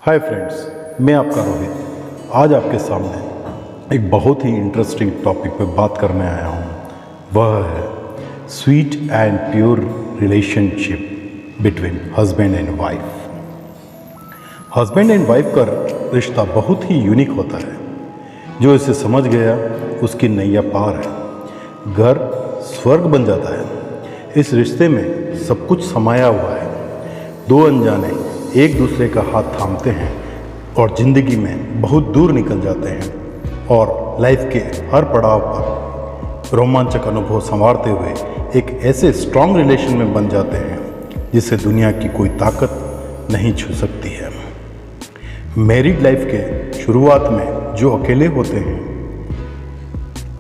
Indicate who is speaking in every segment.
Speaker 1: Hi friends, मैं आपका रोहित आज आपके सामने एक बहुत ही इंटरेस्टिंग टॉपिक पर बात करने आया हूँ। वह है sweet and pure relationship between husband and wife. Husband and wife का रिश्ता बहुत ही यूनिक होता है। जो इसे समझ गया उसकी नैया पार है, घर स्वर्ग बन जाता है। इस रिश्ते में सब कुछ समाया हुआ है। दो अनजाने एक दूसरे का हाथ थामते हैं और ज़िंदगी में बहुत दूर निकल जाते हैं और लाइफ के हर पड़ाव पर रोमांचक अनुभव संवारते हुए एक ऐसे स्ट्रॉन्ग रिलेशन में बन जाते हैं जिसे दुनिया की कोई ताकत नहीं छू सकती है। मैरिड लाइफ के शुरुआत में जो अकेले होते हैं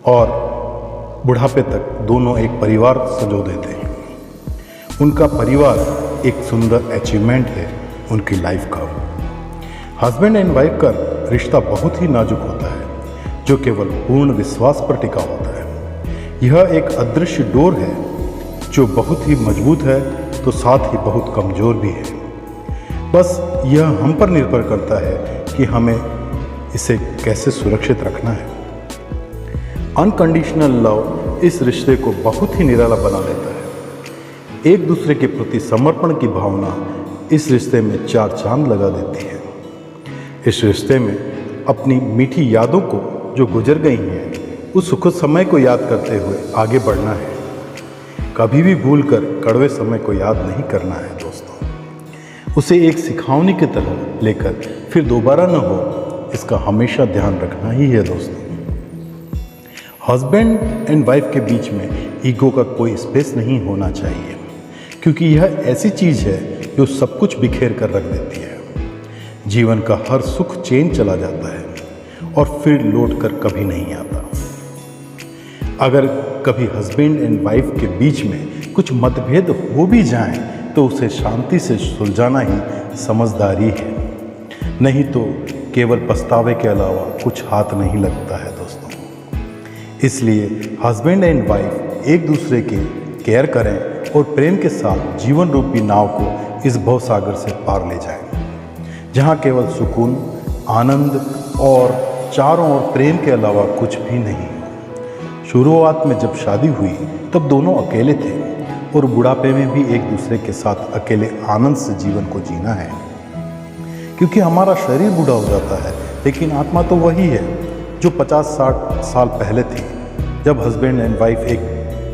Speaker 1: और बुढ़ापे तक दोनों एक परिवार संजो देते हैं, उनका परिवार एक सुंदर अचीवमेंट है उनकी लाइफ का। हस्बैंड एंड वाइफ का रिश्ता बहुत ही नाजुक होता है जो केवल पूर्ण विश्वास पर टिका होता है। यह एक अदृश्य डोर है जो बहुत ही मजबूत है तो साथ ही बहुत कमज़ोर भी है। बस यह हम पर निर्भर करता है कि हमें इसे कैसे सुरक्षित रखना है। अनकंडीशनल लव इस रिश्ते को बहुत ही निराला बना देता है। एक दूसरे के प्रति समर्पण की भावना इस रिश्ते में चार चांद लगा देती है। इस रिश्ते में अपनी मीठी यादों को जो गुजर गई हैं उस सुखद समय को याद करते हुए आगे बढ़ना है। कभी भी भूलकर कड़वे समय को याद नहीं करना है दोस्तों। उसे एक सिखावनी की तरह लेकर फिर दोबारा न हो, इसका हमेशा ध्यान रखना ही है दोस्तों। हस्बैंड एंड वाइफ के बीच में ईगो का कोई स्पेस नहीं होना चाहिए, क्योंकि यह ऐसी चीज़ है जो सब कुछ बिखेर कर रख देती है। जीवन का हर सुख चैन चला जाता है और फिर लौट कर कभी नहीं आता। अगर कभी हस्बैंड एंड वाइफ के बीच में कुछ मतभेद हो भी जाएं तो उसे शांति से सुलझाना ही समझदारी है, नहीं तो केवल पछतावे के अलावा कुछ हाथ नहीं लगता है दोस्तों। इसलिए हस्बैंड एंड वाइफ एक दूसरे के केयर करें और प्रेम के साथ जीवन रूपी नाव को इस भवसागर से पार ले जाएं, जहां केवल सुकून, आनंद और चारों ओर प्रेम के अलावा कुछ भी नहीं। शुरुआत में जब शादी हुई तब दोनों अकेले थे और बुढ़ापे में भी एक दूसरे के साथ अकेले आनंद से जीवन को जीना है, क्योंकि हमारा शरीर बूढ़ा हो जाता है लेकिन आत्मा तो वही है जो 50-60 साल पहले थी, जब हस्बैंड एंड वाइफ एक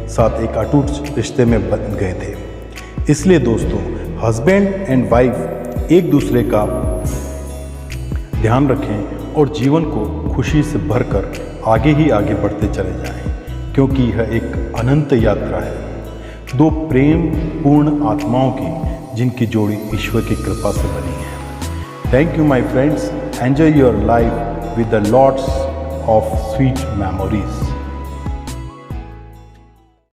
Speaker 1: साथ एक अटूट रिश्ते में बन गए थे। इसलिए दोस्तों, हस्बैंड एंड वाइफ एक दूसरे का ध्यान रखें और जीवन को खुशी से भरकर आगे ही आगे बढ़ते चले जाएं, क्योंकि यह एक अनंत यात्रा है दो प्रेम पूर्ण आत्माओं की, जिनकी जोड़ी ईश्वर की कृपा से बनी है। Thank you my friends, enjoy your life with the lots of sweet memories.